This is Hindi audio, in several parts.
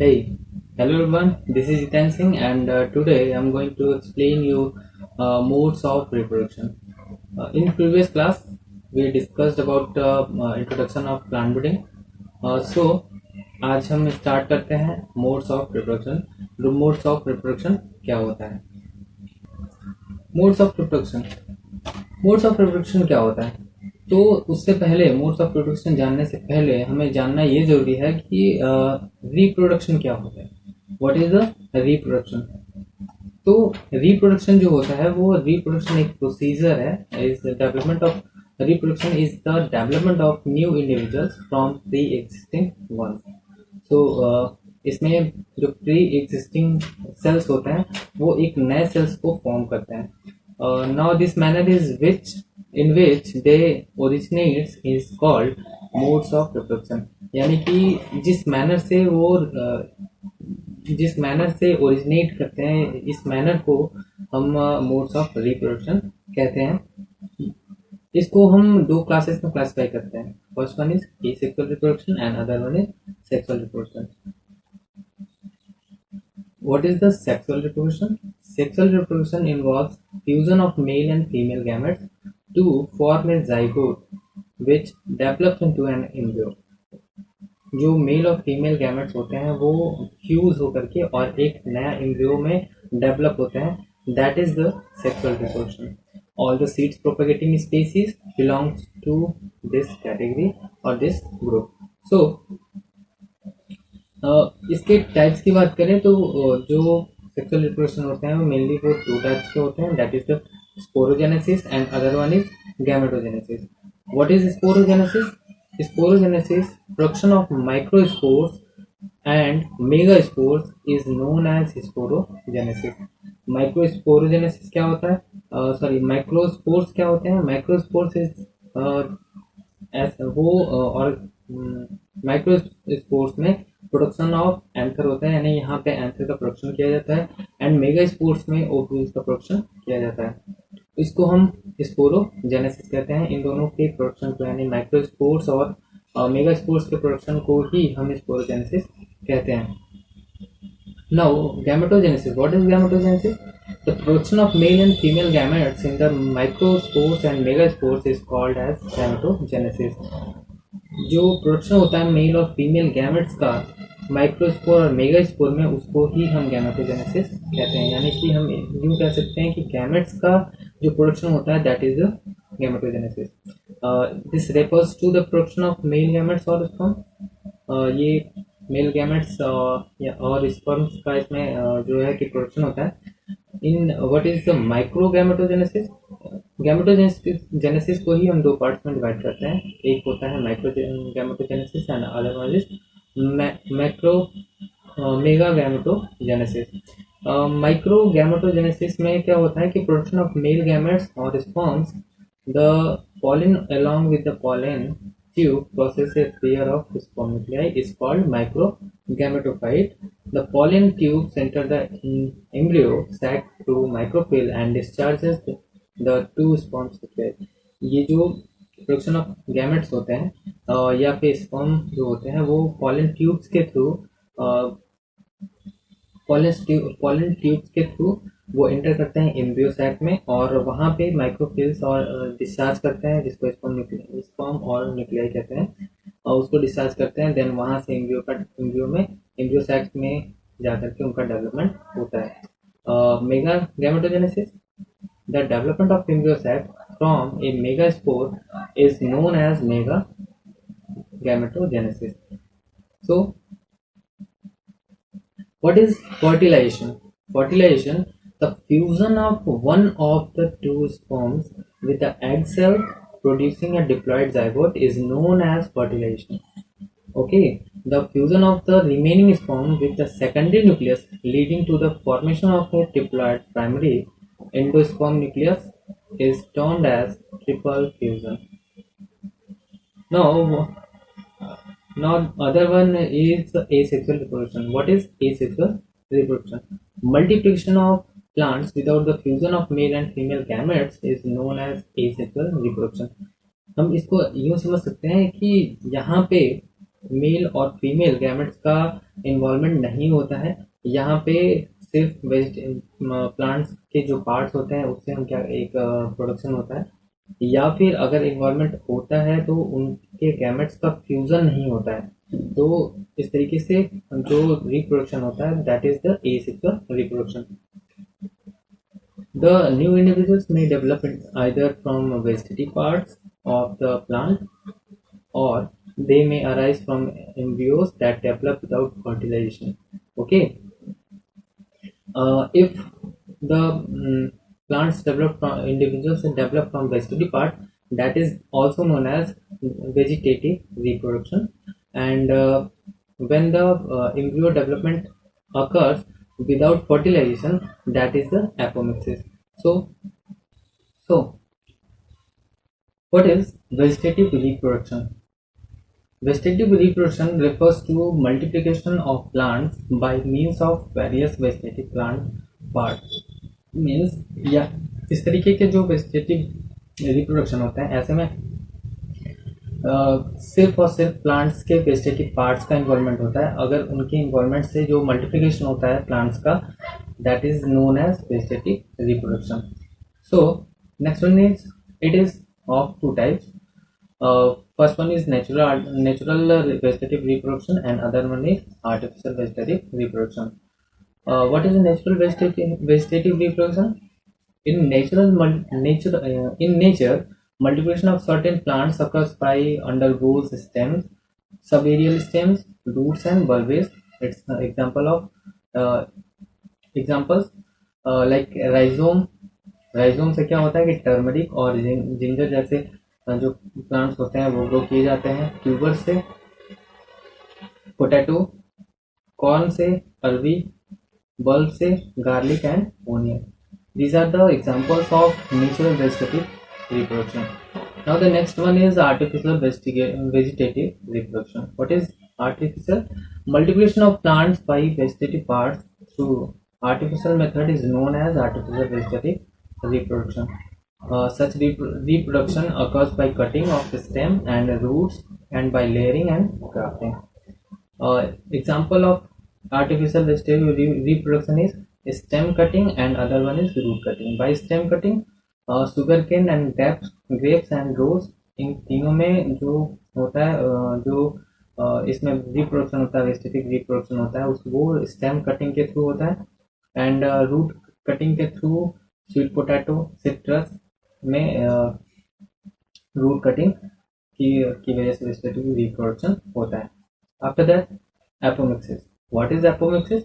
Hey, hello everyone. This is Jitan Singh, and today I'm going to explain you modes of reproduction. In previous class, we discussed about introduction of plant breeding. So आज हम स्टार्ट करते हैं modes of reproduction. Modes of reproduction क्या होता है? Modes of reproduction modes of reproduction क्या होता है? तो उससे पहले मोड्स ऑफ रिप्रोडक्शन जानने से पहले हमें जानना ये जरूरी है कि रिप्रोडक्शन क्या होता है. What is the reproduction? तो रिप्रोडक्शन जो होता है वो रिप्रोडक्शन एक प्रोसीजर है. Is development of reproduction is the development of new individuals from preexisting ones. So इसमें जो प्री एग्जिस्टिंग सेल्स होते हैं वो एक नए सेल्स को फॉर्म करते हैं. Now this manner is which in which they originates is called modes of reproduction. यानी कि जिस मैनर से ओरिजिनेट करते हैं इस मैनर को हम मोड्स ऑफ रिप्रोडक्शन कहते हैं. इसको हम दो क्लासेस में क्लासिफाई करते हैं. First one is asexual reproduction and other one is sexual reproduction. What is the sexual reproduction? Sexual reproduction involves fusion of male and female gametes to form a zygote which develops into an embryo. जो मेल और फीमेल गैमेट्स होते हैं वो फ्यूज होकर के और एक नया एम्ब्रियो में डेवलप होते हैं. That is the sexual reproduction. All the seeds propagating species belongs to this category और दिस ग्रुप. सो इसके टाइप्स की बात करें तो जो सेक्सुअल रिप्रोडक्शन होते हैं वो मेनली वो दो टाइप्स के होते हैं. That is the sporogenesis and other one is gametogenesis. What is sporogenesis? Sporogenesis, production of microspores and megaspores is known as sporogenesis. Microsporogenesis क्या होता है? Microspores क्या होते हैं? Microspores is वो और माइक्रोस्पोर्स में प्रोडक्शन ऑफ एंथर होता है, यानी यहाँ पे एंथर का प्रोडक्शन किया जाता है. एंड मेगा स्पोर्स में ओव्यूल्स का प्रोडक्शन किया जाता है. इसको हम स्पोरोजेनेसिस कहते हैं. इन दोनों के प्रोडक्शन को यानी माइक्रोस्पोर्स और मेगा स्पोर्स के प्रोडक्शन को ही हम स्पोरोजेनेसिस कहते हैं. Now gametogenesis. What is gametogenesis? The production of male and female gametes in the microspores and megaspores is called as gametogenesis. जो प्रोडक्शन होता है मेल और फीमेल गैमेट्स का माइक्रोस्पोर और मेगास्पोर में उसको ही हम गैमेटोजेनेसिस कहते हैं. यानी कि हम यूँ कह सकते हैं कि गैमेट्स का जो प्रोडक्शन होता है that is the gametogenesis. This refers to the production of male gametes और स्पर्म. ये मेल गैमेट्स और स्पर्म्स का इसमें जो है कि प्रोडक्शन होता है. In what is the micro gametogenesis? Gametogenesis को ही हम दो पार्ट्स में डिवाइड करते हैं. एक होता है micro gametogenesis and other one is macro mega gametogenesis. Micro gametogenesis में क्या होता है कि प्रोडक्शन ऑफ मेल गैमेट्स और sperms, the pollen along with the pollen tube process a pair of sperm nuclei is called microgametophyte. The pollen tubes enter the embryo sac through micropill and discharges the two sperm nuclei. ये जो प्रोडक्शन ऑफ गैमेट्स होते हैं या फिर स्पर्म जो होते हैं वो पॉलन ट्यूब्स के थ्रू वो एंटर करते हैं एम्ब्रियो सैक में और वहाँ पे माइक्रोफिल्स और डिस्चार्ज करते हैं जिसको स्पर्म और न्यूक्लियाई कहते हैं और उसको डिस्चार्ज करते हैं. देन वहाँ से एम्ब्रियो सैक में जाकर के उनका डेवलपमेंट होता है. Mega gametogenesis. The development of embryo sac from a megaspore is known as mega gametogenesis. So what is fertilization? Fertilization, the fusion of one of the two sperms with the egg cell producing a diploid zygote is known as fertilization. Okay, the fusion of the remaining sperm with the secondary nucleus leading to the formation of a diploid primary endosperm nucleus is termed as triple fusion. Now other one is asexual reproduction. What is asexual reproduction? Multiplication of plants without the fusion of male and female gametes is known as asexual reproduction. हम इसको यूँ समझ सकते हैं कि यहाँ पे मेल और फीमेल गैमेट्स का इन्वॉल्वमेंट नहीं होता है। यहाँ पे सिर्फ प्लांट्स के जो पार्ट्स होते हैं उससे हम क्या एक प्रोडक्शन होता है, या फिर अगर इन्वॉल्वमेंट होता है तो उनके गैमेट्स का फ्यूजन नहीं होता है। तो इस तरीके से जो रिप्रोडक्शन होता है that is the asexual reproduction. The new individuals may develop it either from vegetative parts of the plant, or they may arise from embryos that develop without fertilization. Okay, if the plants develop from individuals and develop from vegetative part, that is also known as vegetative reproduction. And when the embryo development occurs without fertilization, that is the apomixis. So what is vegetative reproduction? Vegetative reproduction refers to multiplication of plants by means of various vegetative plant parts. Means या इस तरीके के जो वेजिटेटिव रिप्रोडक्शन होता है, ऐसे में सिर्फ और सिर्फ प्लांट्स के वेजिटेटिव पार्ट्स का इन्वॉल्वमेंट होता है। अगर उनके इन्वॉल्वमेंट से जो मल्टीप्लिकेशन होता है प्लांट्स का, that is known as vegetative reproduction. So next one is it is of two types. First one is natural vegetative reproduction and other one is artificial vegetative reproduction. What is the natural vegetative reproduction? In nature, multiplication of certain plants occurs by undergoes stems, subaerial stems, roots and bulbs. It's an example of examples like rhizome. Rhizome से क्या होता है कि टर्मरिक और जिंजर जैसे जो प्लांट्स होते हैं वो ग्रो किए जाते हैं। ट्यूबर से पोटैटो, कॉर्न से अरवी, बल्ब से garlic and onion. These are the examples of natural vegetative reproduction. Now the next one is artificial vegetative reproduction. What is artificial? Multiplication of plants by vegetative parts through artificial method is known as artificial vegetative reproduction. Such reproduction occurs by cutting of stem and roots and by layering and grafting. Example of artificial vegetative reproduction is stem cutting and other one is root cutting. By stem cutting, sugar cane and grapes and rose, इन तीनों में जो होता है इसमें रिप्रोडक्शन होता है, वेजिटेटिव रिप्रोडक्शन होता है, वो स्टेम कटिंग के थ्रू होता है। एंड रूट कटिंग के थ्रू स्वीट पोटैटो, सिट्रस में रूट कटिंग की वजह से वेजिटेटिव रिप्रोडक्शन होता है। After that apomixis. What is apomixis?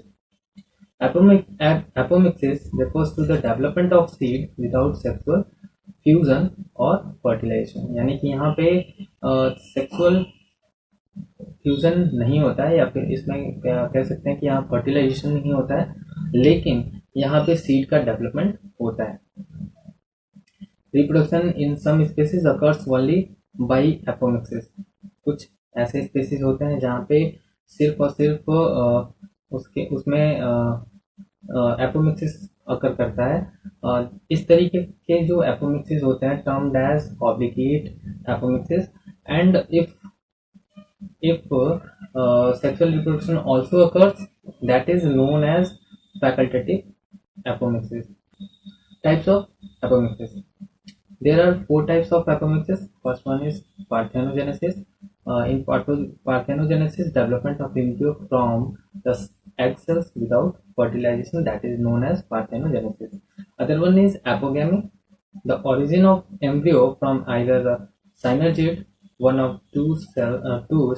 Apomixis refers to the development of seed without sexual fusion or fertilization. यानी कि यहाँ पे सेक्सुअल फ्यूजन नहीं होता है, या फिर इसमें कह सकते हैं कि यहाँ फर्टिलाइजेशन नहीं होता है, लेकिन यहाँ पे सीड का डेवलपमेंट होता है। Reproduction in some species occurs only by apomixis. कुछ ऐसे स्पीसीज होते हैं जहाँ पे सिर्फ और सिर्फ उसमें एपोमिक्सिस अकर करता है। इस तरीके के जो एपोमिक्सिस होते हैं termed as obligate apomixis, and if sexual reproduction also occurs, that is known as facultative apomixis. Types of apomixis. There are 4 types of apomixis. First one is parthenogenesis. In parthenogenesis, development of embryo from the egg cells without fertilization, that is known as parthenogenesis. Other one is apogamy. The origin of embryo from either the synergid, one of two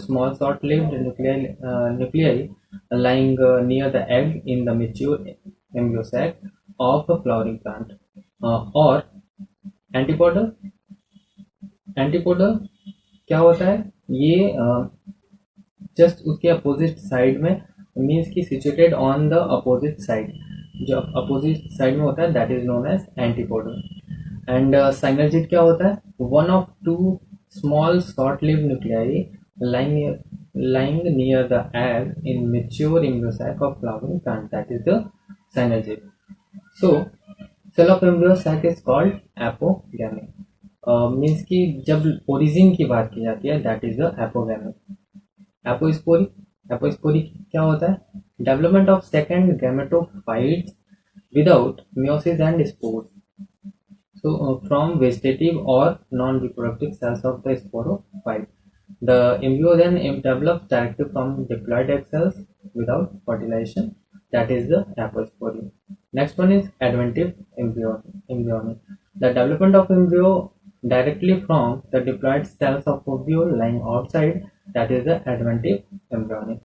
small short-lived nuclei lying near the egg in the mature embryo sac of a flowering plant, or antipodal. Antipodal क्या होता है? ये जस्ट उसके अपोजिट साइड में, मीन्स की situated on the opposite side, जो अपोजिट साइड में होता है that is known as antipodal. And synergid क्या होता है? One of two small short-lived nuclei lying near the egg in mature embryo sac of flowering plant, that is the synergid. So cell of embryo sac is called apogamy. Means कि जब ओरिजिन की बात की जाती है that is the apogamy. Apospory, apospory क्या होता है? Development of second gametophytes without meiosis and spores. So, from vegetative or non-reproductive cells of the sporophyte, the embryo then develops directly from diploid egg cells without fertilization. That is the apospory. Next one is adventive embryonic. The development of embryo directly from the diploid cells of ovule lying outside. That is the adventive embryonic.